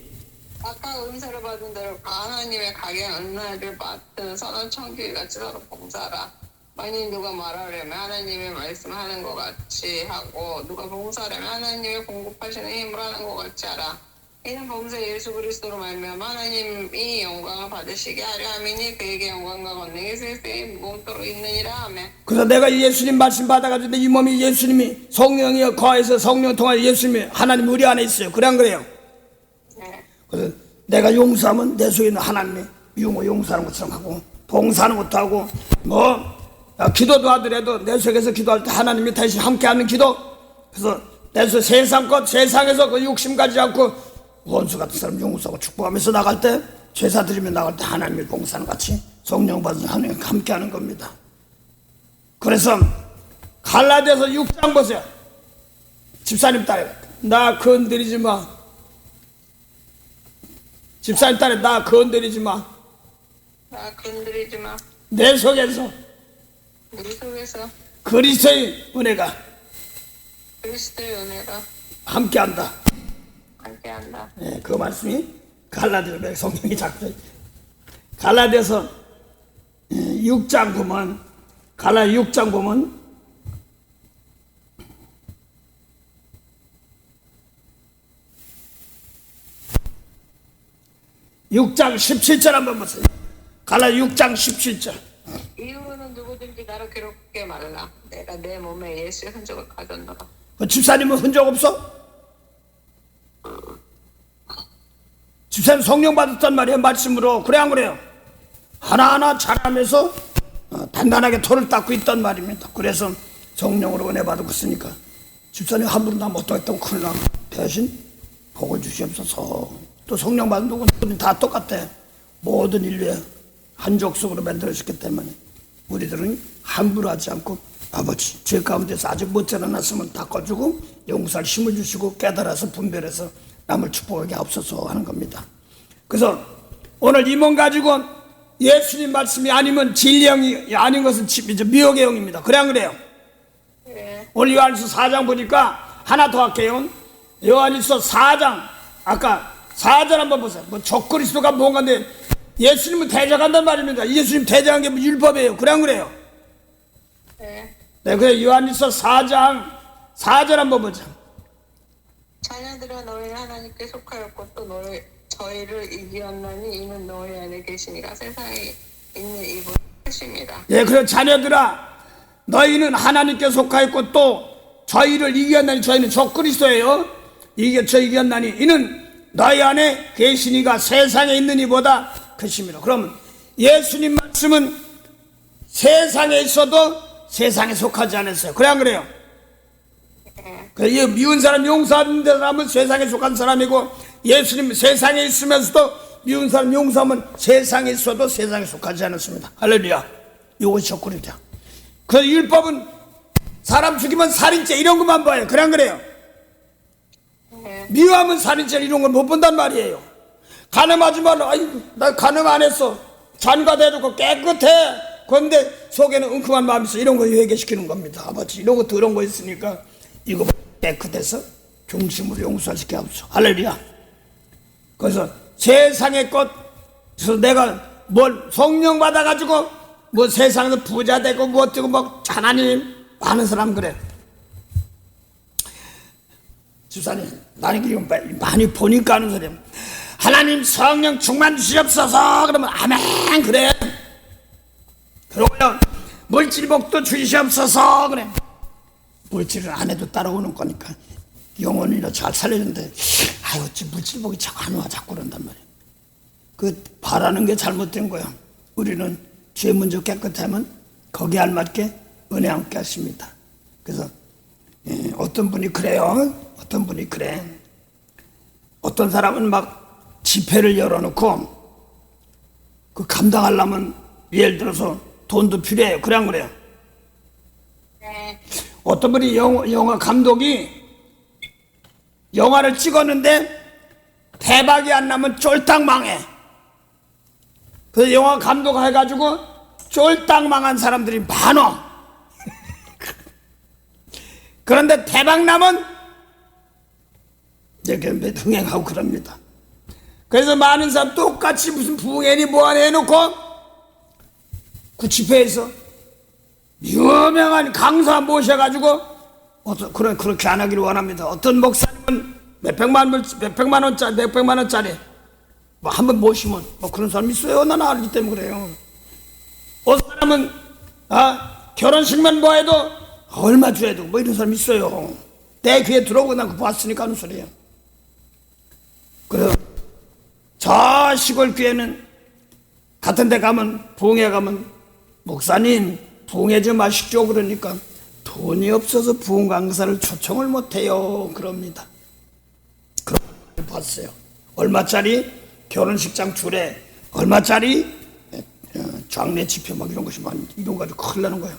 아까 은사를 받은 대로 하나님의 가게 은혜를 맡은 선한 청기같이 서로 봉사하라. 만일 누가 말하려면 하나님의 말씀하는 것 같이 하고 누가 봉사하려면 하나님의 공급하시는 힘으로 하는 것 같이 하라. 이는 범세 예수 그리스도로 말미암아 하나님이 영광을 받으시게 하려 함이니 그에게 영광과 권능이 세세히 무궁토록 있느니라. 하며 그래서 내가 예수님 말씀 받아가지고 이 몸이 예수님이 성령이 거해서 성령 통하여 예수님이 하나님 우리 안에 있어요. 그래 안 그래요? 네. 그래서 내가 용서하면 내 속에 있는 하나님이 용서하는 것처럼 하고 봉사하는 것도 하고 기도도 하더라도 내 속에서 기도할 때 하나님이 다시 함께하는 기도. 그래서 내 속 세상 것 세상에서 그 욕심 가지지 않고 원수 같은 사람 용서하고 축복하면서 나갈 때 제사 드리며 나갈 때 하나님을 봉사하는 같이 성령 받은 하나님과 함께하는 겁니다. 그래서 갈라디아서 6장 보세요. 집사님 딸에 나 건드리지 마. 집사님 딸에 나 건드리지 마. 나 건드리지 마. 내 속에서 우리 속에서 그리스도의 은혜가 그리스도의 은혜가 함께한다. 함께한다. 예, 그 말씀이 갈라디아서 성경이 작죠. 갈라디아서 6장 보면 갈라디아 6장 보면 (6장 17절) 한번 보세요. 갈라디아 6장 17절. 이후로는 누구든지 나를 괴롭게 말라. 내가 내 몸에 예수의 흔적을 가졌노라. 집사님은 흔적 없어? 집사님 성령 받았단 말이에요. 말씀으로. 그래 안 그래요? 하나하나 잘하면서 단단하게 돌을 닦고 있단 말입니다. 그래서 성령으로 은혜 받고 있으니까 집사님 함부로 나 못하겠다고 큰일 나. 대신 복을 주시옵소서. 또 성령 받은 누구는 다 똑같아. 모든 인류에 한 족속으로 만들어졌기 때문에 우리들은 함부로 하지 않고 아버지 죄 가운데서 아직 못 자라났으면 닦아주고 용서할 힘을 주시고 깨달아서 분별해서 남을 축복하게 하옵소서 하는 겁니다. 그래서 오늘 이 몸 가지고 예수님 말씀이 아니면 진리형이 아닌 것은 미혹의 영입니다. 그래 안 그래요? 네. 오늘 요한일서 4장 보니까 하나 더 할게요. 요한일서 4장 아까 4절 한번 보세요. 뭐 적그리스도가 뭔가인데 예수님은 대적한단 말입니다. 예수님 대적한 게 율법이에요. 그래 안 그래요? 네. 네, 그래 요한일서 4장 4절 한번 보자. 자녀들아 너희는 하나님께 속하였고 또 저희를 이기었나니 이는 너희 안에 계시니가 세상에 있는 이분 하십니다. 예, 그래 자녀들아 너희는 하나님께 속하였고 또 저희를 이기었나니 저희는 적그리스도예요. 이겼나니 이는 너희 안에 계시니가 세상에 있는 이보다 크십니다. 그러면 예수님 말씀은 세상에 있어도 세상에 속하지 않았어요. 그래 안 그래요? 그래, 미운 사람 용서하는 사람은 세상에 속한 사람이고 예수님 세상에 있으면서도 미운 사람 용서하면 세상에 있어도 세상에 속하지 않았습니다. 할렐루야. 이것이 적그리스도야. 그 율법은 사람 죽이면 살인죄 이런 것만 봐요. 그래 안 그래요? 미워하면 살인죄 이런 걸 못 본단 말이에요. 간음하지 말라. 아이, 나 간음 안 했어. 잔가대놓고 깨끗해. 그런데 속에는 웅큼한 마음이 있어. 이런 거 회개시키는 겁니다. 아버지 이런 거 더러운 거 있으니까 이거 깨끗해서 중심으로 용서시켜 없어. 할렐루야. 그래서 세상의 것, 그래서 내가 뭘 성령 받아가지고 뭐 세상에서 부자 되고 뭐 어쩌고 뭐 하나님 많은 사람 그래. 집사님, 나는 이거 많이 보니까 하는 소리야. 하나님 성령 충만 주시옵소서. 그러면 아멘 그래. 그러고요 물질복도 주시옵소서 그래. 물질을 안 해도 따라오는 거니까 영혼이나 잘 살려는데 아유 어찌 물질복이 자꾸 안 와 자꾸 그런단 말이야. 그 바라는 게 잘못된 거야. 우리는 죄 먼저 깨끗하면 거기에 알맞게 은혜 함께 하십니다. 그래서 어떤 분이 그래요. 어떤 분이 그래. 어떤 사람은 막 집회를 열어놓고 그 감당하려면 예를 들어서 돈도 필요해요. 그래 안 그래요? 네. 어떤 분이 영화 감독이 영화를 찍었는데 대박이 안 나면 쫄딱 망해. 그래서 영화 감독 해가지고 쫄딱 망한 사람들이 많어. 그런데 대박 나면 이렇게 흥행하고 그럽니다. 그래서 많은 사람 똑같이 무슨 부흥회니 뭐하니 해놓고 그 집회에서 유명한 강사 모셔가지고 그렇게 안 하기를 원합니다. 어떤 목사님은 몇백만 원짜리 뭐 한 번 모시면 뭐 그런 사람 있어요. 나는 알기 때문에 그래요. 어떤 사람은 결혼식만 뭐 해도 얼마 줘야 되고 뭐 이런 사람 있어요. 내 귀에 들어오고 난 그거 봤으니까 하는 소리예요. 그래서 저 시골 교회는 같은 데 가면 부흥회 가면 목사님 부흥회 좀 하시죠 그러니까 돈이 없어서 부흥 강사를 초청을 못해요 그럽니다. 그런 걸 봤어요. 얼마짜리 결혼식장 줄에 얼마짜리 장례 집회 막 이런 것이 많이 이런 거 가지고 큰일 나는 거예요.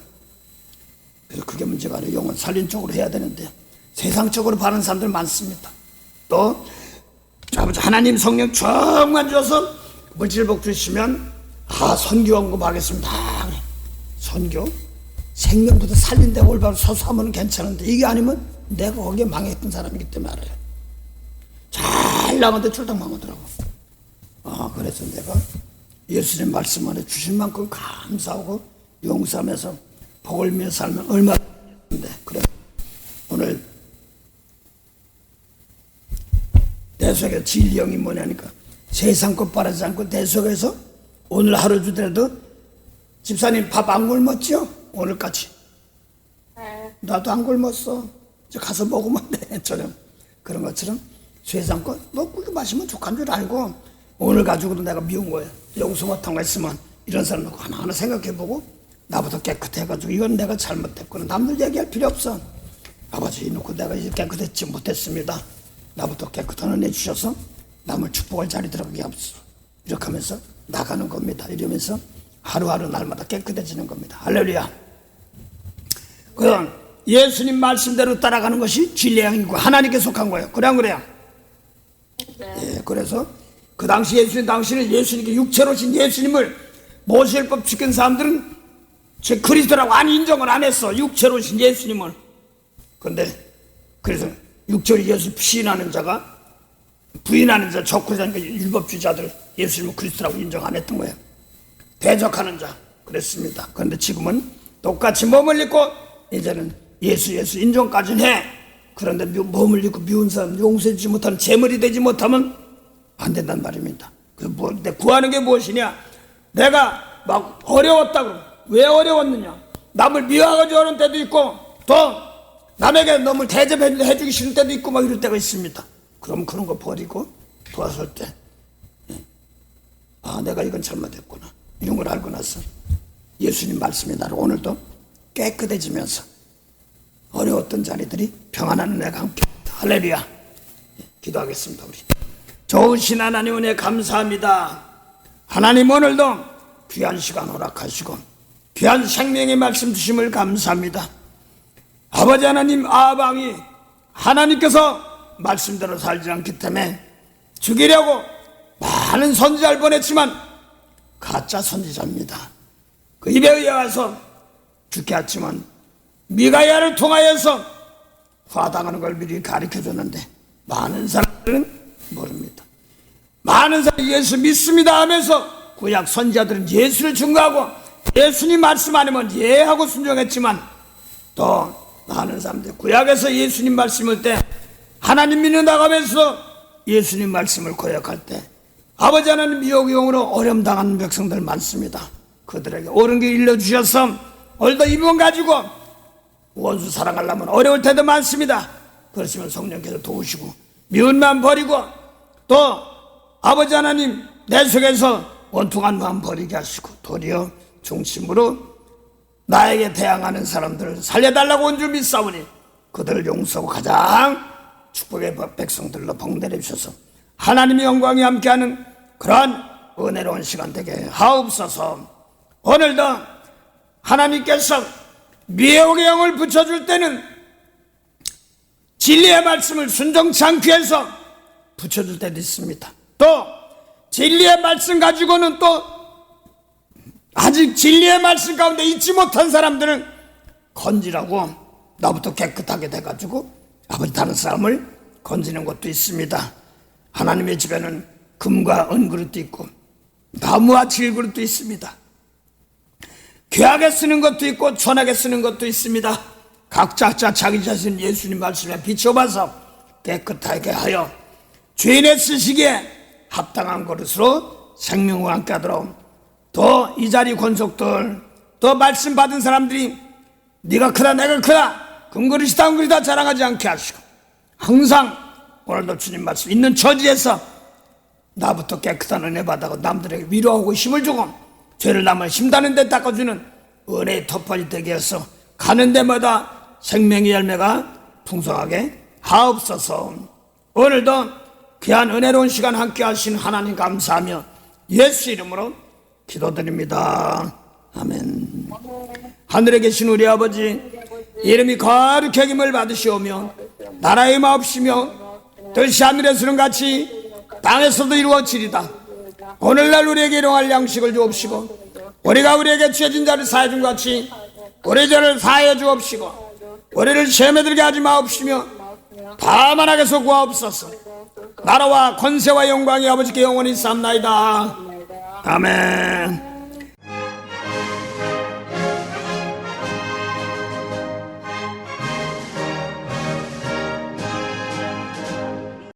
그래서 그게 문제가 아니라 영혼 살린 쪽으로 해야 되는데 세상적으로 바라는 사람들 많습니다. 또 하나님 성령 충만 주셔서 물질복 주시면 선교 언급하겠습니다. 선교 생명부터 살린다고 올바로 서서 하면 괜찮은데 이게 아니면 내가 거기에 망했던 사람이기 때문에 알아요. 잘 나가는데 쫄딱 망하더라고. 그래서 내가 예수님 말씀 안에 주신 만큼 감사하고 용서하면서 복을 위해 살면 얼마나 좋은데. 그래 오늘 내 속에 진리형이 뭐냐니까 세상 것 바라지 않고 내 속에서 오늘 하루 주더라도 집사님 밥 안 굶었죠? 오늘까지 나도 안 굶었어. 이제 가서 먹으면 돼. 저녁 그런 것처럼 세상 것 먹고 마시면 족한 줄 알고 오늘 가지고도 내가 미운 거예요. 용서 못한 거 있으면 이런 사람 놓고 하나하나 생각해보고 나부터 깨끗해가지고 이건 내가 잘못했구나. 남들 얘기할 필요 없어. 아버지 놓고 내가 이제 깨끗했지 못했습니다. 나부터 깨끗한 은혜 주셔서 남을 축복할 자리 들어가게 없어. 이렇게 하면서 나가는 겁니다. 이러면서 하루하루 날마다 깨끗해지는 겁니다. 할렐루야. 그럼 예수님 말씀대로 따라가는 것이 진리형이고 하나님께 속한 거예요. 그래 안 그래요? 네. 예, 그래서 그 당시 당시는 예수님께 육체로 오신 예수님을 모세율법 지킨 사람들은 제 그리스도라고 안 인정을 안 했어. 육체로 오신 예수님을. 근데 그래서 육체로 예수 부인하는 자가 적그리스도니까 율법주의자들 예수님을 그리스도라고 인정 안 했던 거예요. 대적하는 자 그랬습니다. 그런데 지금은 똑같이 몸을 입고 이제는 예수 인정까지는 해. 그런데 몸을 입고 미운 사람 용서해주지 못하면 제물이 되지 못하면 안 된단 말입니다. 근데 구하는 게 무엇이냐? 내가 막 어려웠다고. 왜 어려웠느냐? 남을 미워하고 하는 때도 있고 또 남에게 너무 대접해주기 싫은 때도 있고 막 이럴 때가 있습니다. 그럼 그런 거 버리고 도왔을 때 내가 이건 잘못했구나 이런 걸 알고 나서 예수님 말씀이 나를 오늘도 깨끗해지면서 어려웠던 자리들이 평안한 은혜가 함께 할렐루야. 기도하겠습니다. 우리 좋으신 하나님 은혜 감사합니다. 하나님 오늘도 귀한 시간 허락하시고 귀한 생명의 말씀 주심을 감사합니다. 아버지 하나님 아방이 하나님께서 말씀대로 살지 않기 때문에 죽이려고 많은 선지자를 보냈지만 가짜 선지자입니다. 그 입에 의해서 죽게 했지만 미가야를 통하여서 화당하는 걸 미리 가르쳐줬는데 많은 사람들은 모릅니다. 많은 사람이 예수 믿습니다 하면서 구약 선지자들은 예수를 증거하고 예수님 말씀 아니면 예하고 순종했지만 또 많은 사람들 구약에서 예수님 말씀을 때 하나님 믿는다고 하면서 예수님 말씀을 고역할 때 아버지 하나님 미혹의 영으로 어려움 당하는 백성들 많습니다. 그들에게 옳은 길 일러주셔서 오늘도 이번 가지고 원수 사랑하려면 어려울 때도 많습니다. 그렇지만 성령께서 도우시고 미운 마음 버리고 또 아버지 하나님 내 속에서 원통한 마음 버리게 하시고 도리어 중심으로 나에게 대항하는 사람들을 살려달라고 온 줄 믿사오니 그들을 용서하고 가장 축복의 백성들로 복내려 주셔서 하나님의 영광이 함께하는 그러한 은혜로운 시간 되게 하옵소서. 오늘도 하나님께서 미혹의 영을 붙여줄 때는 진리의 말씀을 순종치 않기 위해서 붙여줄 때도 있습니다. 또 진리의 말씀 가지고는 또 아직 진리의 말씀 가운데 있지 못한 사람들은 건지라고 나부터 깨끗하게 돼가지고 아버지 다른 사람을 건지는 것도 있습니다. 하나님의 집에는 금과 은그릇도 있고 나무와 질그릇도 있습니다. 귀하게 쓰는 것도 있고 천하게 쓰는 것도 있습니다. 각자 자기 자신 예수님 말씀에 비춰봐서 깨끗하게 하여 주인의 쓰시기에 합당한 그릇으로 생명과 함께 하도록 또 이 자리 권속들 또 말씀 받은 사람들이 네가 크다 내가 크다 금그릇이다 은그릇이다 자랑하지 않게 하시고 항상 오늘도 주님 말씀 있는 처지에서 나부터 깨끗한 은혜 받아고 남들에게 위로하고 힘을 주고 죄를 남을 힘다는 데 닦아주는 은혜의 터널이 되게 해서 가는 데마다 생명의 열매가 풍성하게 하옵소서. 오늘도 귀한 은혜로운 시간 함께 하신 하나님 감사하며 예수 이름으로 기도드립니다. 아멘. 하늘에 계신 우리 아버지 이름이 거룩히 여김을 받으시오며 나라의 마옵시며 뜻이 하늘에서는 같이 땅에서도 이루어지리다. 오늘날 우리에게 일용할 양식을 주옵시고 우리가 우리에게 죄진 자를 사해 준 같이 우리 죄를 사하여 주옵시고 우리를 시험에 들게 하지 마옵시며 다만 악에서 구하옵소서. 나라와 권세와 영광이 아버지께 영원히 삼나이다. 아멘.